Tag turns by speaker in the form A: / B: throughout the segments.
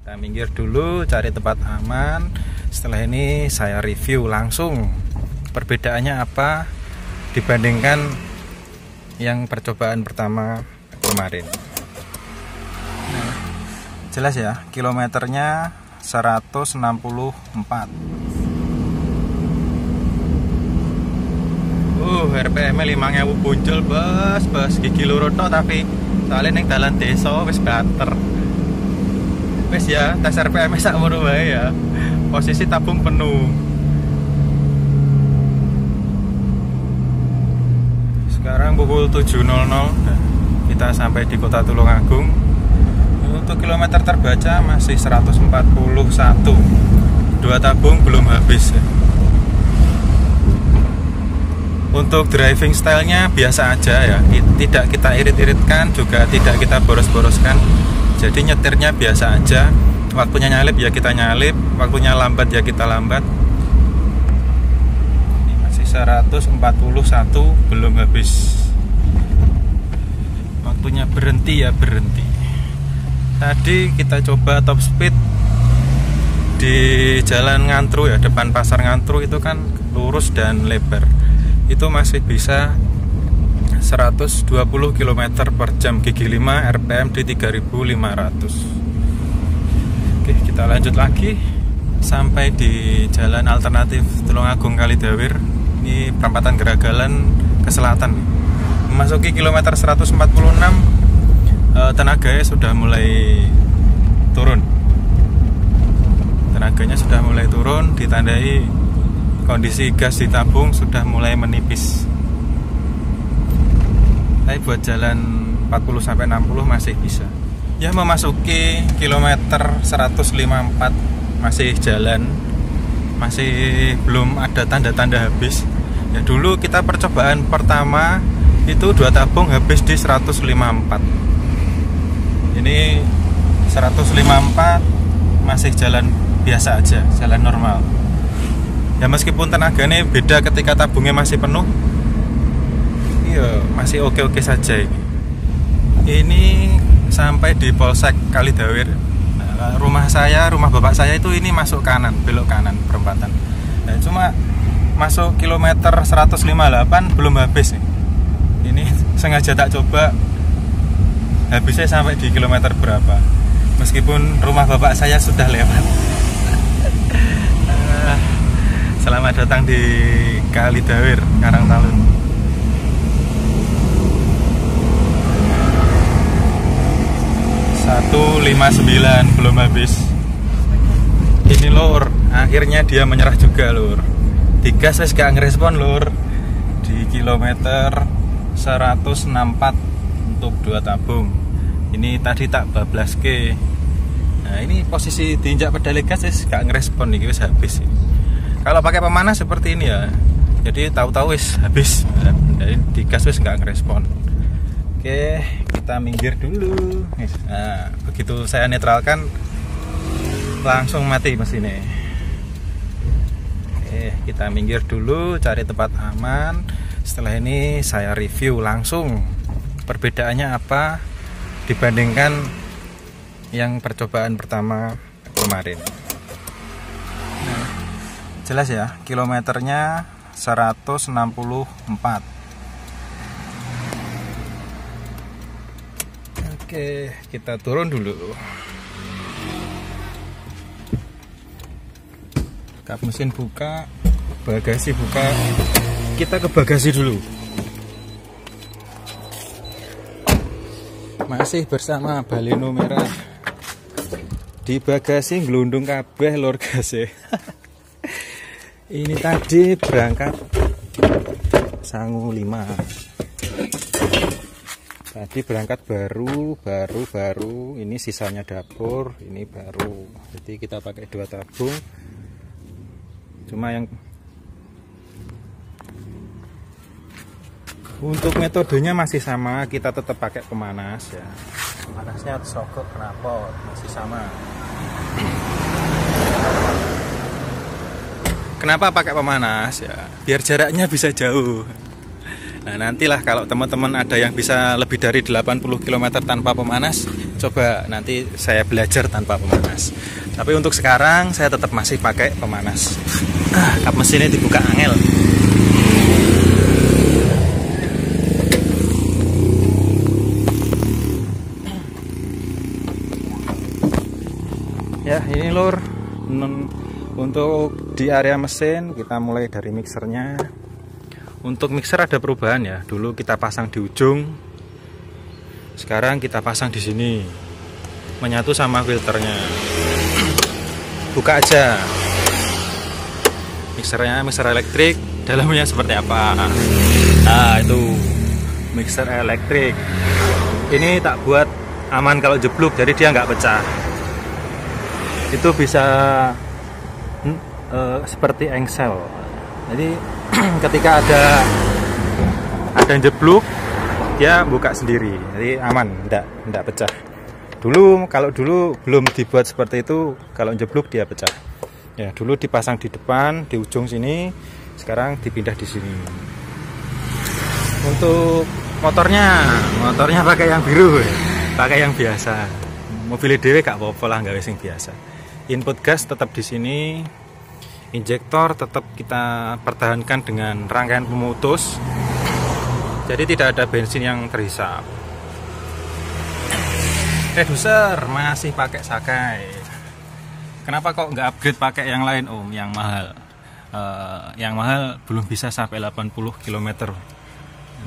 A: Kita minggir dulu, cari tempat aman. Setelah ini saya review langsung perbedaannya apa dibandingkan yang percobaan pertama kemarin. Nah, jelas ya, kilometernya 164. RPM 5.000 muncul bos gigi loro tok, tapi soalnya ning dalan desa wis bater. Wis ya, tes RPM sak ngono wae ya. Posisi tabung penuh. Sekarang pukul 7.00. Kita sampai di Kota Tulungagung. Untuk kilometer terbaca masih 141. Dua tabung belum habis. Untuk driving stylenya biasa aja ya, tidak kita irit-iritkan, juga tidak kita boros-boroskan. Jadi nyetirnya biasa aja. Waktunya nyalip ya kita nyalip, waktunya lambat ya kita lambat. Ini masih 141, belum habis. Waktunya berhenti ya berhenti. Tadi kita coba top speed di jalan Ngantru ya, depan pasar Ngantru itu kan lurus dan lebar. Itu masih bisa 120 km per jam, gigi 5, RPM di 3500. Oke, kita lanjut lagi sampai di jalan alternatif Tulungagung Kalidawir. Ini perempatan Geragalan ke selatan. Memasuki kilometer 146, tenaganya sudah mulai turun. Tenaganya sudah mulai turun, ditandai kondisi gas di tabung sudah mulai menipis. Tapi buat jalan 40-60 masih bisa. Ya, memasuki kilometer 154 masih jalan. Masih belum ada tanda-tanda habis. Ya, dulu kita percobaan pertama itu dua tabung habis di 154. Ini 154 masih jalan biasa aja, jalan normal. Ya, meskipun tenaganya beda ketika tabungnya masih penuh, iya masih oke-oke saja ini. Ini sampai di Polsek Kalidawir. Nah, rumah bapak saya itu ini masuk kanan, belok kanan perempatan. Nah, cuma masuk kilometer 158 belum habis nih. Ini sengaja tak coba habisnya sampai di kilometer berapa. Meskipun rumah bapak saya sudah lewat. Selamat datang di Kalidawir, Karangtalun. .159 belum habis. Ini lur, akhirnya dia menyerah juga lur. Digas wis gak ngerespon lur. Di kilometer 164 untuk dua tabung. Ini tadi tak bablas ke. Nah, ini posisi diinjak pedal gas wis gak ngerespon nih, wis habis ini. Kalau pakai pemanas seperti ini ya, jadi tahu-tahu wis habis, jadi digas wis nggak ngerespon. Oke, kita minggir dulu. Nah, begitu saya netralkan langsung mati mesinnya. Oke, kita minggir dulu, cari tempat aman. Setelah ini saya review langsung perbedaannya apa dibandingkan yang percobaan pertama kemarin. Jelas ya, kilometernya 164. Oke, kita turun dulu. Kap mesin buka, bagasi buka. Kita ke bagasi dulu. Masih bersama Baleno merah. Di bagasi ngelundung kabeh lor gas. Ini tadi berangkat sangu 5. Tadi berangkat baru. Ini sisanya dapur, ini baru. Jadi kita pakai dua tabung. Cuma yang untuk metodenya masih sama, kita tetap pakai pemanas ya. Pemanasnya sokok knalpot masih sama. Kenapa pakai pemanas ya? Biar jaraknya bisa jauh. Nah, nantilah kalau teman-teman ada yang bisa lebih dari 80 km tanpa pemanas, coba nanti saya belajar tanpa pemanas. Tapi untuk sekarang saya tetap masih pakai pemanas. Kap mesinnya dibuka angel. Ya, ini lur, untuk di area mesin kita mulai dari mixernya. Untuk mixer ada perubahan ya. Dulu kita pasang di ujung, sekarang kita pasang di sini, menyatu sama filternya. Buka aja. Mixernya mixer elektrik, dalamnya seperti apa? Nah, itu mixer elektrik. Ini tak buat aman kalau jeblok, jadi dia nggak pecah. Itu bisa seperti engsel. Jadi ketika ada yang jeblok, dia buka sendiri, jadi aman, enggak pecah. Kalau dulu belum dibuat seperti itu, kalau jeblok dia pecah. Ya, dulu dipasang di depan, di ujung sini, sekarang dipindah di sini. Untuk motornya pakai yang biru, pakai yang biasa. Mobil dhewe gak apa-apa lah, nggak sing biasa. Input gas tetap di sini. Injektor tetap kita pertahankan dengan rangkaian pemutus, jadi tidak ada bensin yang terhisap. Reducer masih pakai Sakai. Kenapa kok nggak upgrade pakai yang lain om? Yang mahal belum bisa sampai 80 km.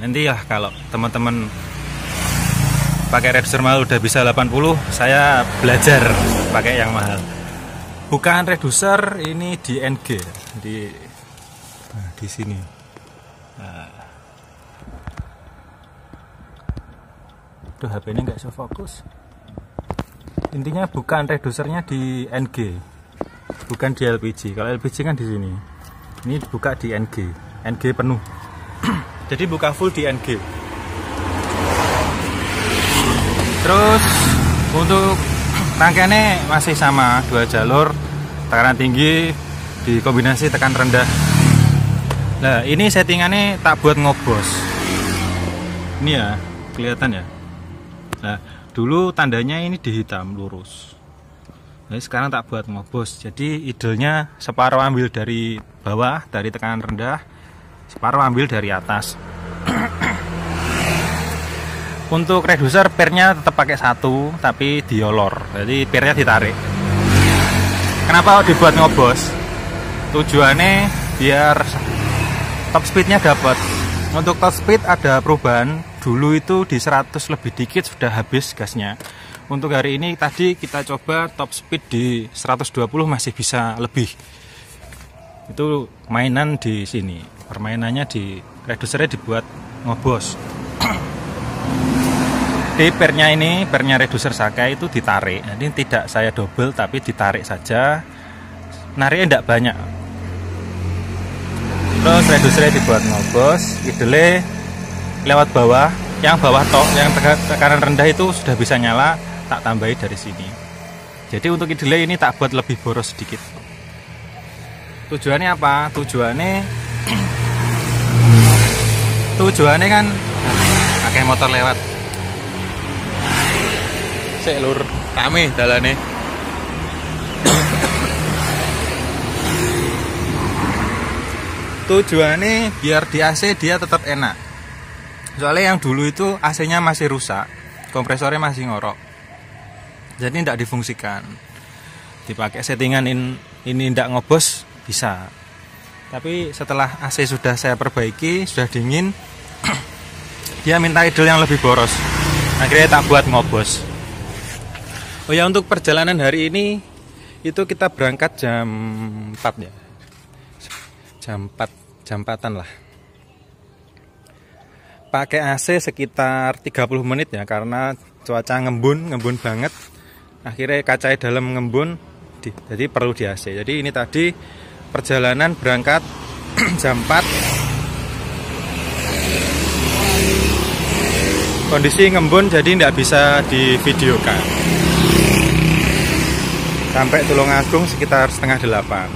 A: Nanti ya kalau teman-teman pakai reducer mahal udah bisa 80, saya belajar pakai yang mahal. Bukan reducer, ini di NG di sini. Tuh HP ini nggak bisa fokus. Intinya bukan redusernya di NG, bukan di LPG. Kalau LPG kan di sini. Ini buka di NG penuh. Jadi buka full di NG. Terus untuk rangkaiannya masih sama, 2 jalur, tekanan tinggi dikombinasi tekan rendah. Nah, ini settingannya tak buat ngobos. Ini ya, kelihatan ya. Nah, dulu tandanya ini di hitam lurus. Nah, sekarang tak buat ngobos. Jadi idenya separuh ambil dari bawah, dari tekanan rendah, separuh ambil dari atas. Untuk reducer pernya tetap pakai 1, tapi diolor, jadi pernya ditarik. Kenapa dibuat ngobos? Tujuannya biar top speednya dapat. Untuk top speed ada perubahan. Dulu itu di 100 lebih dikit sudah habis gasnya. Untuk hari ini tadi kita coba top speed di 120 masih bisa lebih. Itu mainan di sini. Permainannya di reducernya dibuat ngobos. Di pernya reducer Sakai itu ditarik. Jadi tidak saya double tapi ditarik saja. Nariknya tidak banyak. Terus reducernya dibuat ngobos, idle lewat bawah. Yang bawah yang tekanan rendah itu sudah bisa nyala, tak tambahi dari sini. Jadi untuk idle ini tak buat lebih boros sedikit. Tujuannya apa? Tujuannya kan pakai motor lewat. Sik lur, rame dalane. Tujuannya biar di AC dia tetap enak. Soalnya yang dulu itu AC-nya masih rusak, kompresornya masih ngorok. Jadi tidak difungsikan. Dipakai settingan ini tidak ngobos bisa. Tapi setelah AC sudah saya perbaiki, sudah dingin, dia minta idle yang lebih boros. Akhirnya tak buat ngobos. Oh ya, untuk perjalanan hari ini itu kita berangkat jam 4 ya. Jam 4-an lah. Pakai AC sekitar 30 menit ya, karena cuaca ngembun banget. Akhirnya kaca dalam ngembun, jadi perlu di AC. Jadi ini tadi perjalanan berangkat jam 4. Kondisi ngembun jadi tidak bisa divideokan. Sampai Tulungagung sekitar setengah 8.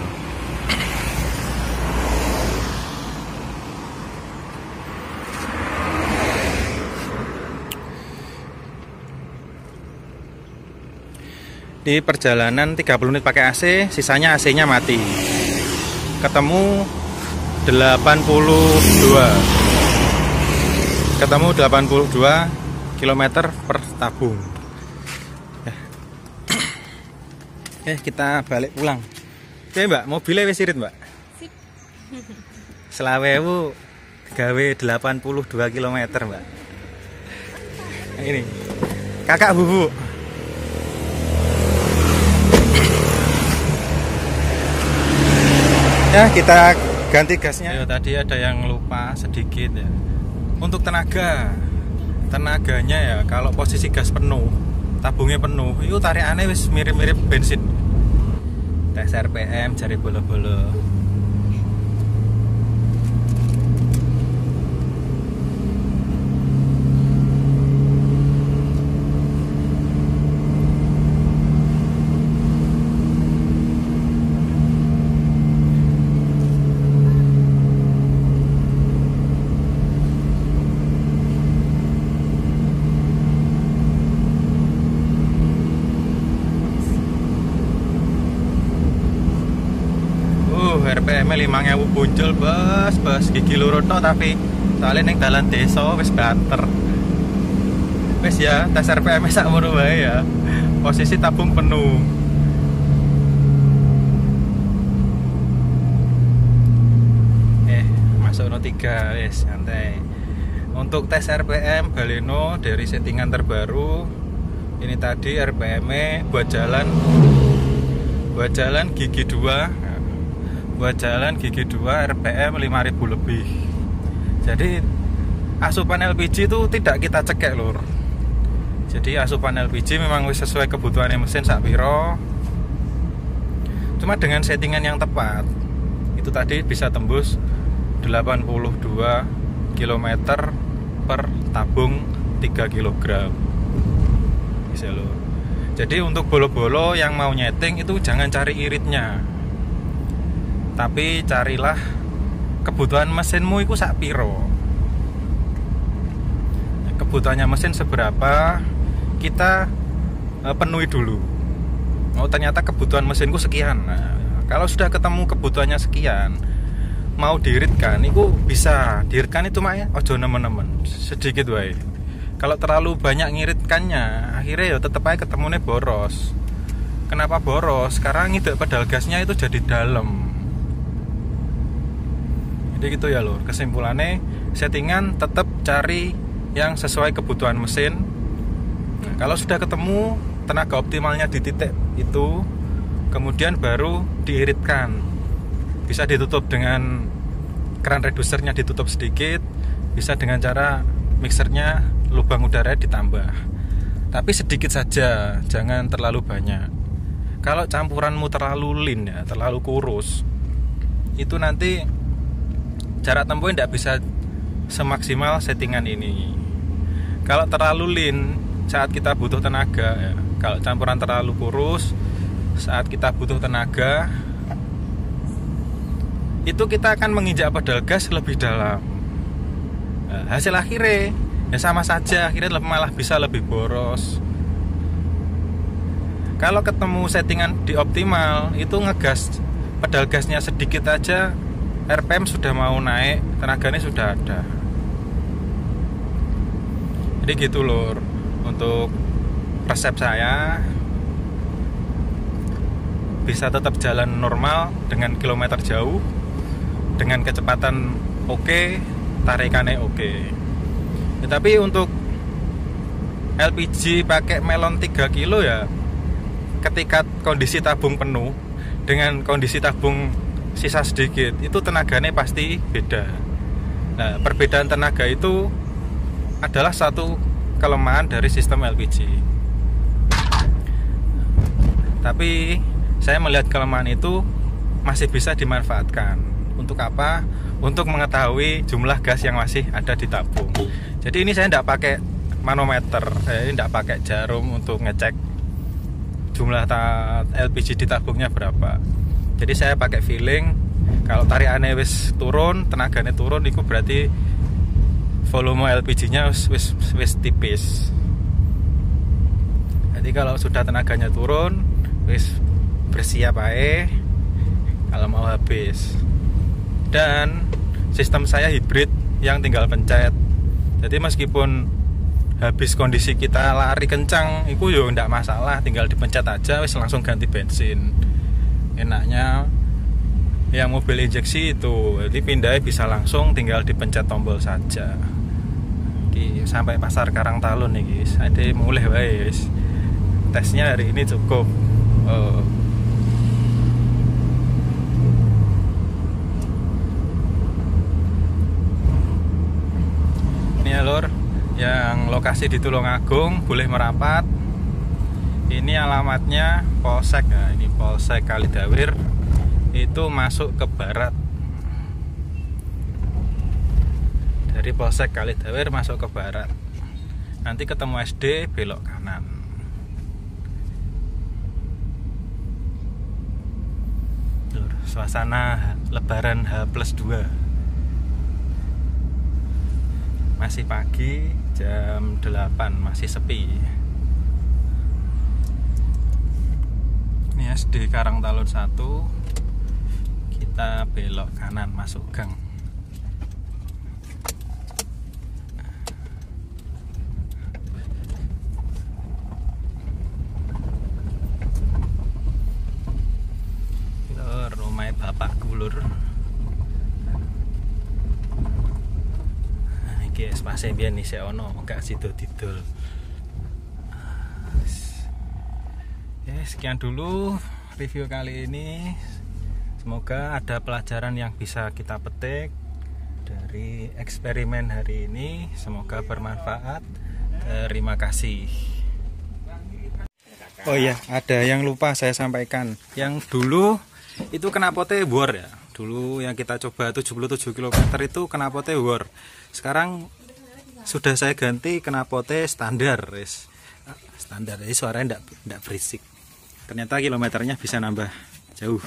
A: Di perjalanan 30 menit pakai AC, sisanya AC-nya mati. Ketemu 82 km per tabung. Oke, kita balik pulang. Oke Mbak, mobilnya wis irit Mbak?
B: Sip.
A: Selawewu gawe 82 km Mbak. Nah, ini kakak bubuk. Ya, kita ganti gasnya. Ayo, tadi ada yang lupa sedikit ya. Untuk tenaganya ya, kalau posisi gas penuh, tabungnya penuh, itu tarikannya wis mirip-mirip bensin. Tes RPM cari bolo-bolo. RPM 5.000 muncul bos gigi loro tok, tapi soalnya ning dalan desa wis banter. Wis ya, tes RPM sak ngono wae ya. Posisi tabung penuh. Masuk no 3 wis santai. Untuk tes RPM Baleno dari settingan terbaru. Ini tadi RPM-nya buat jalan gigi 2. Buat jalan gigi 2 RPM 5.000 lebih. Jadi asupan LPG itu tidak kita cekek lur. Jadi asupan LPG memang sesuai kebutuhan mesin sak piro. Cuma dengan settingan yang tepat itu tadi bisa tembus 82 km per tabung 3 kg. Bisa lur. Jadi untuk bolo-bolo yang mau nyeting itu jangan cari iritnya, tapi carilah kebutuhan mesinmu itu sak piro. Kebutuhannya mesin seberapa, kita penuhi dulu. Oh ternyata kebutuhan mesinku sekian. Nah, kalau sudah ketemu kebutuhannya sekian, mau diiritkan, itu bisa diiritkan itu mah ya, ojo nemen-nemen, sedikit wae. Kalau terlalu banyak ngiritkannya, akhirnya ya tetep aja ketemunya boros. Kenapa boros? Karena ngidek pedal gasnya itu jadi dalam. Jadi gitu ya lur, kesimpulannya settingan tetap cari yang sesuai kebutuhan mesin. Nah, kalau sudah ketemu tenaga optimalnya di titik itu, kemudian baru diiritkan. Bisa ditutup dengan keran redusernya ditutup sedikit, bisa dengan cara mixernya lubang udara ditambah. Tapi sedikit saja, jangan terlalu banyak. Kalau campuranmu terlalu lean ya, terlalu kurus, itu nanti jarak tempuhnya tidak bisa semaksimal settingan ini. Kalau terlalu lean saat kita butuh tenaga ya. Kalau campuran terlalu kurus saat kita butuh tenaga, itu kita akan menginjak pedal gas lebih dalam. Nah, hasil akhirnya ya sama saja, akhirnya malah bisa lebih boros. Kalau ketemu settingan di optimal, itu ngegas pedal gasnya sedikit aja, RPM sudah mau naik, tenaganya sudah ada. Jadi gitu lur, untuk resep saya bisa tetap jalan normal dengan kilometer jauh, dengan kecepatan oke, tarikannya oke. Ya, tapi untuk LPG pakai melon 3 kilo ya, ketika kondisi tabung penuh dengan kondisi tabung sisa sedikit, itu tenaganya pasti beda. Nah, perbedaan tenaga itu adalah satu kelemahan dari sistem LPG. Tapi saya melihat kelemahan itu masih bisa dimanfaatkan. Untuk apa? Untuk mengetahui jumlah gas yang masih ada di tabung. Jadi ini saya tidak pakai manometer, saya tidak pakai jarum untuk ngecek jumlah LPG di tabungnya berapa. Jadi saya pakai feeling. Kalau tarikannya wis turun, tenaganya turun, itu berarti volume LPG-nya wis tipis. Jadi kalau sudah tenaganya turun, wis bersiap aja kalau mau habis. Dan sistem saya hibrid yang tinggal pencet. Jadi meskipun habis kondisi kita lari kencang, itu yo ndak masalah, tinggal dipencet aja wis langsung ganti bensin. Enaknya yang mobil injeksi itu, jadi pindahnya bisa langsung, tinggal dipencet tombol saja. Sampai pasar Karangtalun nih guys, ada mulai guys. Tesnya hari ini cukup. Ini ya lor, yang lokasi di Tulungagung boleh merapat. Ini alamatnya Polsek, nah, ini Polsek Kalidawir, itu masuk ke barat. Dari Polsek Kalidawir masuk ke barat. Nanti ketemu SD belok kanan. Suasana Lebaran H+2. Masih pagi, jam 8, masih sepi. Ini SD Karangtalun 1. Kita belok kanan masuk gang. Rumah bapak kulur. Nah, iki spase biyen isih ono, gak sido-didol. Ya, sekian dulu review kali ini. Semoga ada pelajaran yang bisa kita petik dari eksperimen hari ini. Semoga bermanfaat. Terima kasih. Oh iya, ada yang lupa saya sampaikan. Yang dulu itu knalpotnya war ya. Dulu yang kita coba 77 km itu knalpotnya war. Sekarang sudah saya ganti knalpotnya standar, guys. Standar, jadi suaranya enggak berisik. Ternyata kilometernya bisa nambah jauh.